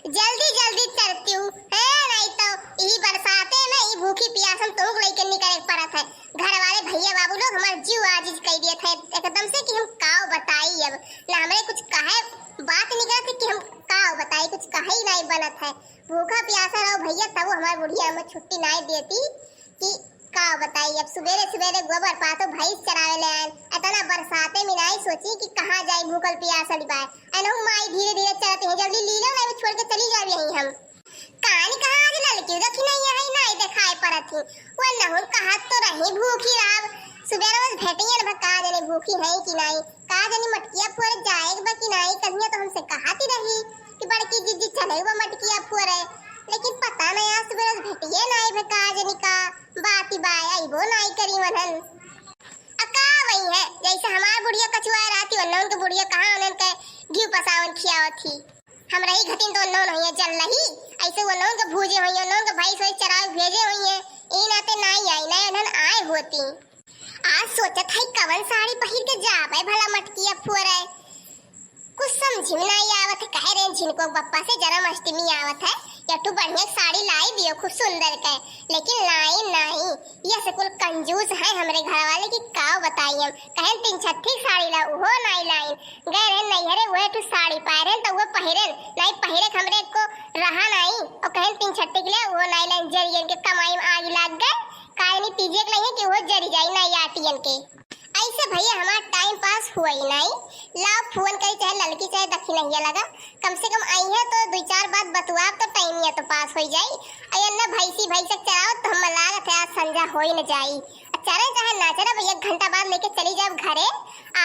जल्दी जल्दी चलती हूँ है, नहीं तो यही बरसाते में ही भूखी प्यासम तुम लेके निकले पड़त है। घर वाले भैया बाबू लोग हमारे जीव आजीज कह दिए थे एकदम से कि हम काव बताई अब ना हमें कुछ कहे बात निकला थी कि हम काव बताई, कुछ कहे ही नहीं बनत है। भूखा प्यासा रहो भैया तब हमारी बुढ़िया हमें छुट्टी नहीं देती कि काव बताई। अब सवेरे सवेरे गोबर पातो भैंस चरावे ले आए, इतना बरसाते में नहीं सोची कि कहाँ जाए भूखल प्यासल बाय अनु माई धीरे धीरे चलते हैं, जल्दी ली लो नहीं छोड़ के चली जाओ यहीं हम कहानी कहाँ आज लड़की रखी नहीं है नहीं दिखाई पड़त थी वो नहुन कहा तो रही भूखी रहा सुबह रोज भेटिए न कहा जाने भूखी है कि नहीं, कहा जाने मटकिया फोड़ जाएगा कि नहीं। कहीं तो हमसे कहाती रही कि बड़की जीजी चले वो मटकिया फोड़े, लेकिन पता नहीं आज सुबह रोज भेटिए नहीं भका जाने का बाती बाय आई वो नहीं करी वनन अका वही है जैसे हमार बुढ़िया कछुआ रहती वन्नन के बुढ़िया कहां उनन के घी पसावन खियावत थी। हम रही घटिन तो नौन होइए जल रही ऐसे वो नौन के भूजे होइए नौन के भाई सोई चराव भेजे होइए ई नाते नहीं आई ना उन्हन आए होती। आज सोचत है कवन साड़ी पहिर के जावे भला मटकिया फोड़े, कुछ समझ में नहीं आवत है। कह रहे जिनको बप्पा से जन्माष्टमी आवत है या तो बढ़िया साड़ी लाई दियो खूब सुंदर के, लेकिन लाई नहीं ये सकुल कंजूस है हमरे घर वाले की काव बताई हम कहें 3 साड़ी ला वो नहीं लाई गए रहे नहीं हरे वो तो साड़ी पाए तो वो पहिरे नहीं पहिरे हमरे को रहा नहीं और कहें 3 के लिए वो नहीं लाई जरियन के कमाई में आग लग गए काहे नहीं तीजे के नहीं कि वो जरी जाई नहीं आटियन के ऐसे भैया हमारा टाइम पास हुआ ही नहीं। लाओ फोन करी चाहे लड़की चाहे दखी नहीं लगा कम से कम आई है तो 2-4 बात बतुआ तो टाइम ही तो पास हो जाई अयन ना भैंसी भैंस चलाओ तो हम लागत है आज संजा हो ही न जाई चले चाहे ना चले भैया घंटा बाद लेके चली जाओ घरे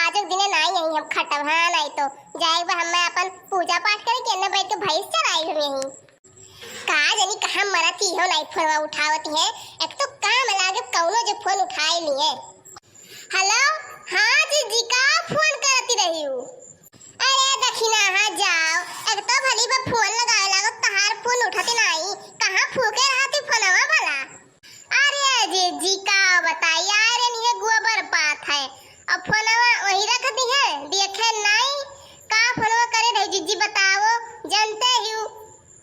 आज दिन नहीं यही हम खटब हाँ नहीं तो जाएगा हम अपन पूजा पाठ करे कि अन्ना बैठ के भैंस चराई हम यही कहा जानी कहाँ मरती हो नहीं फोन उठावती है एक तो काम लागे कौनो जो फोन उठाए लिए। हेलो हाँ जीजी का फोन करती रही हूँ अरे दखिना हाँ जाओ एक तो भली बा फोन लगाए लागो तहार फोन उठाते नहीं कहाँ फूके रहती फोनवा भला अरे जीजी का बताई अरे नहीं गोबर पात है अब फोनवा वही रख दी है देखे नहीं का फोनवा करे रही जीजी बताओ जानते ही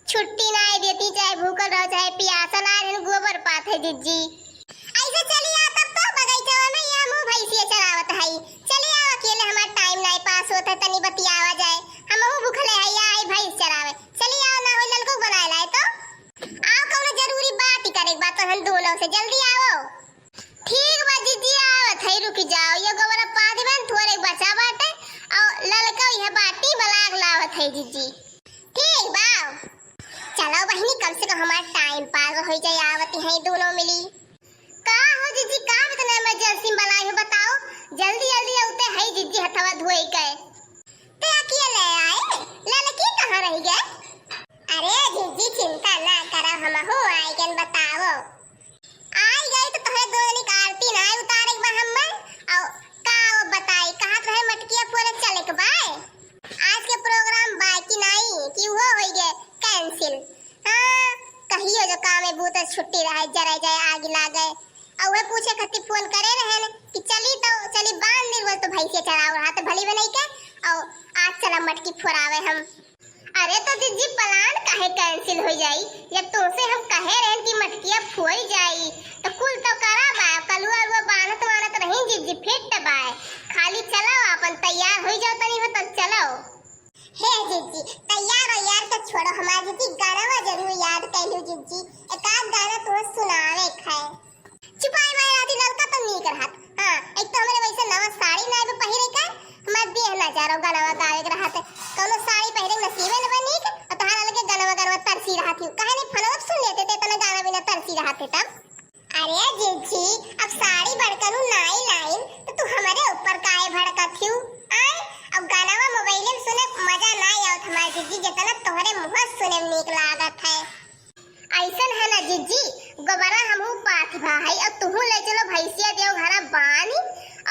छुट्टी नहीं देती चाहे भूखल रहो चाहे प्यासा ना रहे गोबर पात है जीजी ऐसे चली आ तब तो बगीचा में या मुंह भैंसिया चरावत है चली आ अकेले हमारा टाइम नहीं पास होता तनी बतियावा जाए हम मुंह भूखले है या आई भैंस चरावे चली आओ ना हो ललको बनाए लाए तो आओ कौनो जरूरी बात ही करे बात हम दोनों से जल्दी आओ ठीक बा जीजी आवत है रुक जाओ ये गोबर पा देबन थोड़े बचा बाटे और ललका यह बाटी बलाग लावत है जीजी ठीक बा चलो बहनी कम से कम हमारा टाइम पास हो जाए आवती है दोनों मिली का हो जीजी का इतना इमरजेंसी में बनाई हो बताओ जल्दी जल्दी आउते है जीजी हथवा धोई के ते अकेले आए लड़की कहां रह गए अरे जीजी चिंता ना करो हम हो आई कन बताओ आई गई तो तोहे दो जनी आरती ना उतारे के हम और का वो बताई कहां रहे मटकिया पूरे चले के बाय आज के प्रोग्राम बाकी नहीं कि वो हो गए कैंसिल हां कहियो जो काम है बहुत छुट्टी रहे जरा जाए आगे लागे और वो पूछे खत्ती फोन करे रहे कि चली बांध दी तो भैंसे चराव रहा तो भली बनाई के और आज चला मटकी फोड़ावे हम अरे तो जीजी प्लान काहे कैंसिल हो जाई जब तुमसे हम कहे रहे कि मटकिया फोड़ जाई तो कुल तो करा बा कलुआ वो बांधत वानत रही जीजी फिट बाय खाली चलो अपन तैयार हो जाओ तनी हो तब चलो हे जीजी तैयार हो यार तो छोड़ो हमारे जीजी गाना जरूर याद कर लो जीजी एक आध गाना तो सुनावे खाए छुपाई में राती ललका तो नहीं करत हां एक तो हमरे वैसे नवा साड़ी ना पहिरे का मत भी ना चारो गाना गावे के रहत कोनो साड़ी पहिरे नसीबे न बनी के और तहां लगे गाना गाना तरसी रहत काहे नहीं फनवा सुन लेते ते तना गाना बिना तरसी रहत तब अरे जीजी अब साड़ी बड़कनु नाई लाइन तो तू हमारे ऊपर काहे भड़कत थी आई अब गाना मोबाइल में सुने मजा ना आवत हमार जीजी जितना तोहरे मुंह सुने में नीक लागत है ऐसन है ना जीजी गोबरा हमहू पाथ भाई और तुहू ले चलो भैंसिया देव घरा बानी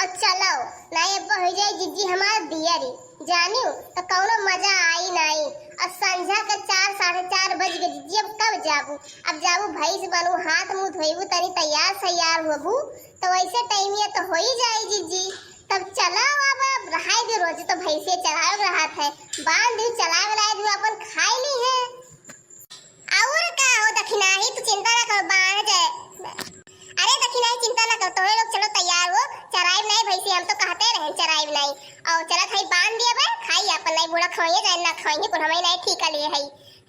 और चलो नहीं अब हो जाए जीजी हमार दियरी जानियो तो कौनो मजा आई नहीं और संझा के 4-4:30 बज गए जीजी अब कब जाबू अब जाबू भैंस बनू हाथ मुंह धोइबू तनी तैयार होबू तो वैसे टाइम ये तो हो ही जाए जीजी तब चलो अब रहाई दे रोज तो भैंसे चलाव रहा है बांध दी चलाव रहा है अपन खाई ली है नहीं और चला खाई बांध दिया बे खाई अपन नहीं बूढ़ा खाइए जाए ना खाइए पर हमें नहीं ठीक लिए है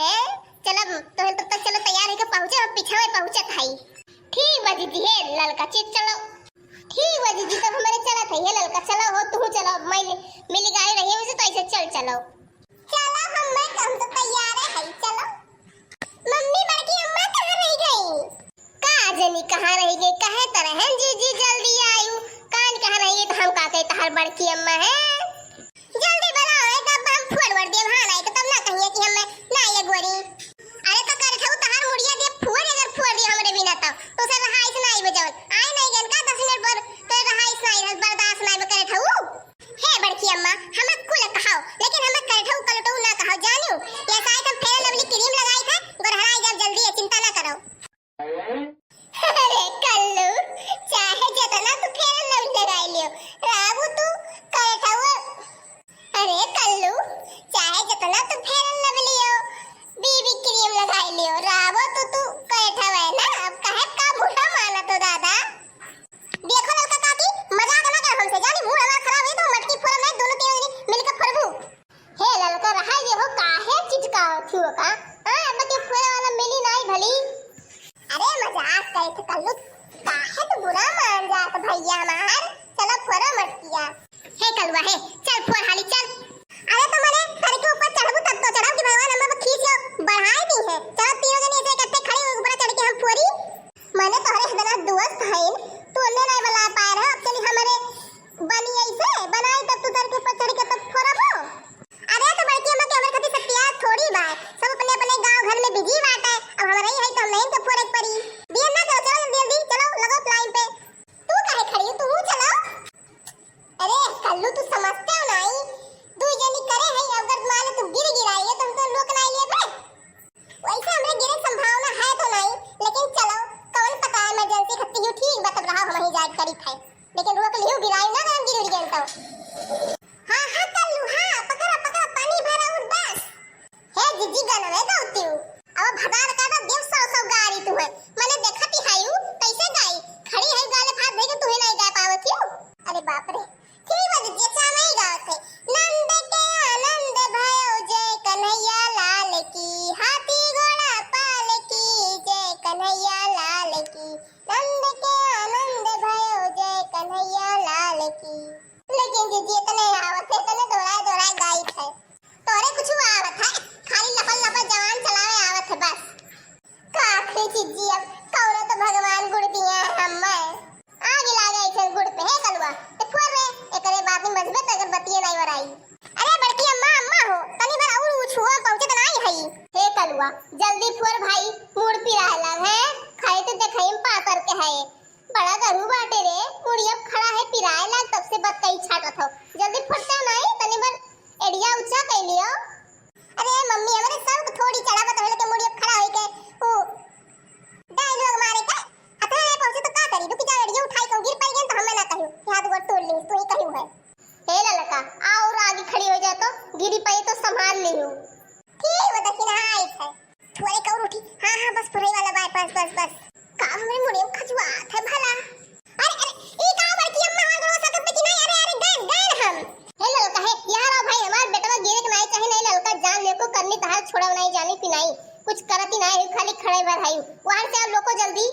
हैं चलो तो तब तक चलो तैयार है के पहुंचे हम पीछे में पहुंचे खाई ठीक बा दीदी है ललका चीज चलो ठीक बा दीदी तब हमारे चला था ये ललका चलो हो तू चलो मैं मिली गाड़ी रही है तो ऐसे चल चलो चलो हम तो तैयार है चलो मम्मी बड़की अम्मा कहां रह गई जनी कहाँ रह गई कहे तरह हैं जी जी जल्दी आयु कान कहाँ रह गई तो हम का कहते हर बड़की अम्मा है जल्दी बनाओ है तब हम फॉरवर्ड दे वहां आए तो तब ना कहिए कि हम ना ये गोरी अरे तो कर खाऊ तहार मुड़िया दे फुर अगर फुर दी हमरे बिना तो से रहा इस नहीं बजवन आए नहीं गन का 10 मिनट पर तो रहा इस नहीं बर्दाश्त नहीं करे खाऊ हे बड़की अम्मा हम कुल कहाओ लेकिन हम कर खाऊ कलटो ना कहाओ जानू ये शायद हम फेयर लवली क्रीम लगाई था गोरहरा जब जल्दी है चिंता ना करो अरे कल्लू चाहे जितना तू फेर लवली लगाई लियो राबू तू कहता हुआ अरे कल्लू चाहे जितना तू फेर लवली लियो बीबी क्रीम लगाई लियो राबू तू कहता है ना अब कहे का बुरा माना तो दादा देखो लड़का काकी मजाक ना कर हमसे जानी मुंह हमारा खराब है तो मटकी फोड़ मैं दोनों तीनों मिलकर फोड़बू हे लड़का रहा ये हो काहे चिचका थियो का हां बके फोड़े वाला मिली नहीं भली अरे मजाक करे थे कल्लू काहे तो बुरा मान जा तो भैया हमार चलो फोड़ा मत किया हे कलवा है चल फोड़ हाली चल अरे तो मैंने सर के ऊपर चढ़बू तब तो चढ़ाओ कि भगवान हमें खींच लो बढ़ाई दी है चलो तीनों जने ऐसे इकट्ठे खड़े हो ऊपर चढ़ के हम फोड़ी मैंने तोहरे हदना दोस्त है तू ने नहीं बना पाए रहा अब चली हमारे बनी ऐसे बनाई तब तू सर के ऊपर चढ़ के तब फोड़बो अरे तो बड़की अम्मा के हमरे खातिर सत्या थोड़ी बात सब अपने अपने गांव घर में बिजी बात है अब हमारे ही है तो हम नहीं तो फोड़े पड़ी दिया ना करो चलो जल्दी चलो लगो लाइन पे तू काहे खड़ी हो तू चलो अरे कल्लू तू समझते हो नहीं दू जनी करे है अगर मान तू गिर गिराई है तुम तो लोक नहीं लिए बे वैसे हमरे गिरे संभावना है तो नहीं लेकिन चलो कौन पता है इमरजेंसी खत्ती हूं ठीक बता रहा हम ही जाट करी थे लेकिन रोक लियो गिराई ना हम गिर गए तो हां हां कल्लू हां पकड़ा पानी भरा उठ बस हे जीजी गाना में गाती हूं अब भदार का तो देव सौ गाड़ी तू है मैंने देखा थी हायू कैसे गाई खड़ी है गाले फाड़ दे के तू ही नहीं गा पावत हो अरे बाप रे ठीक बज जे चा नहीं गावत है नंद के आनंद भयो जय कन्हैया लाल की हाथी घोड़ा पाल की जय कन्हैया लाल की नंद के आनंद भयो जय कन्हैया लाल की लेकिन जीजी इतने आवत है तने दोड़ा गाई है तोरे कुछ आवत है खाली लपल जवान चलावे आवत है बस काखरी जीजी अब कौनो तो भगवान गुड़ दिया हम्मे आगे लागे ऐसे गुड़ पे है कलवा ते फोर रे एकरे बात में मजबूत अगर बतिए नहीं वराई अरे बड़की अम्मा हो तनी भर और उछुआ पहुंचे तो नहीं हई हे कलवा जल्दी फोर भाई मुड़ पी रहला है खाए तो देखई में पातर के है बड़ा गरू बाटे रे मुड़िया खड़ा है पिराए ला तब से बत कई छाटत हो जल्दी फटता नहीं तनी भर एड़िया ऊंचा कर लियो अरे मम्मी हमरे सब थोड़ी चढ़ावत होले के मुड़िया खड़ा होई के ओ डायलॉग मारे का अथा नहीं पहुंचे तो का करी रुक जा एड़िया उठाई को गिर पड़ गए तो हमें ना कहियो हाथ गोड़ तोड़ ली तू ही कहियो है हे ललका आ और आगे खड़ी हो जा तो गिरी पई तो संभाल लियो ठीक बता कि ना आई है थोड़े का उठी हां बस पुरई वाला बात बस का हमरे मुड़िया खजवा था भला अरे ई का बड़की अम्मा हां गलो सकत कि नहीं अरे गान हम हे ललका है यार भाई हमार बेटवा गिरे के नहीं चाहे नहीं ललका जान ले को करनी तहार छोड़ा नहीं जानी पिनाई कुछ करती नहीं खाली खड़े बैठाई वहां से आप लोग जल्दी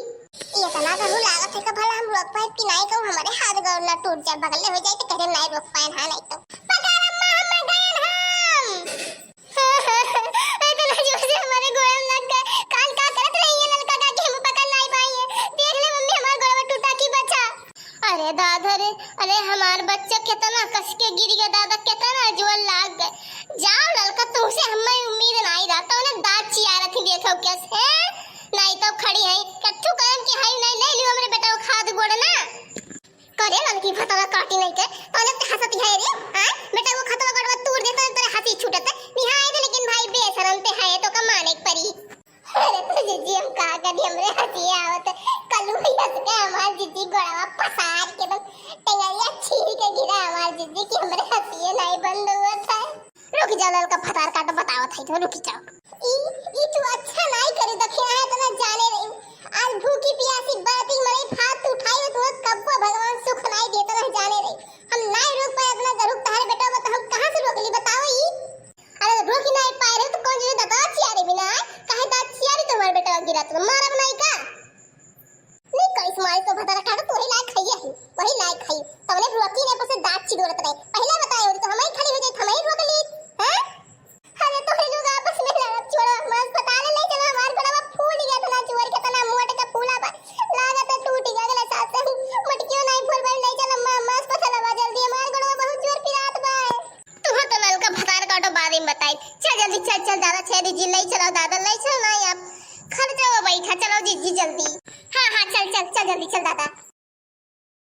ये तना गरु लागत है का भला हम रोक पाए पिनाई को हमारे हाथ गौर ना टूट जाए बगल में हो जाए तो कहरे नहीं रोक पाए हां नहीं तो पकड़ अम्मा हम गए हम इतना जोर से हमारे गोड़ लग गए कान का करत रही है ललका का कि हम पकड़ नहीं पाई है देख ले मम्मी हमारा गोड़ में टूटा की बचा अरे दादा रे अरे हमार बच्चा कितना कस के गिर गया दादा कितना जोर लाग गए जाओ ललका तुमसे हमें उम्मीद नहीं रहा तो ना दांत चिया रखी देखो कैसे नहीं तो खड़ी है कट्ठू काम की हाई नहीं ले लियो हमरे बेटा को खाद गोड़ ना करे लड़की फतवा काटी नहीं के तोने तो हंसती है रे हां बेटा वो खतवा गोड़ तोड़ देता तेरे हंसी छूटत निहाय दे लेकिन भाई बेशरम पे है तो कमाने पड़ी अरे तो जीजी हम का कभी हमरे हंसी आवत कलू हंस के हमार जीजी गोड़वा पसार के दम टेंगरिया छील के गिरा हमार जीजी की हमरे हंसी नहीं बंद हुआ था रुक जा ललका फतार काट बताओ था तो रुक जाओ ई तू अच्छा नहीं करे दखिया है तो ना जाने रही आज भूखी प्यासी बाती मरे हाथ उठाई तो कब भगवान सुख नहीं देता ना जाने रही हम नहीं रुक पाए अपना गरु बारे में बताई। चल जल्दी चल चल दादा छेदी जी ले चलो दादा ले चल ना आप खर्चा हो बैठा चलो जी जी जल्दी। हाँ हाँ चल चल चल जल्दी चल दादा।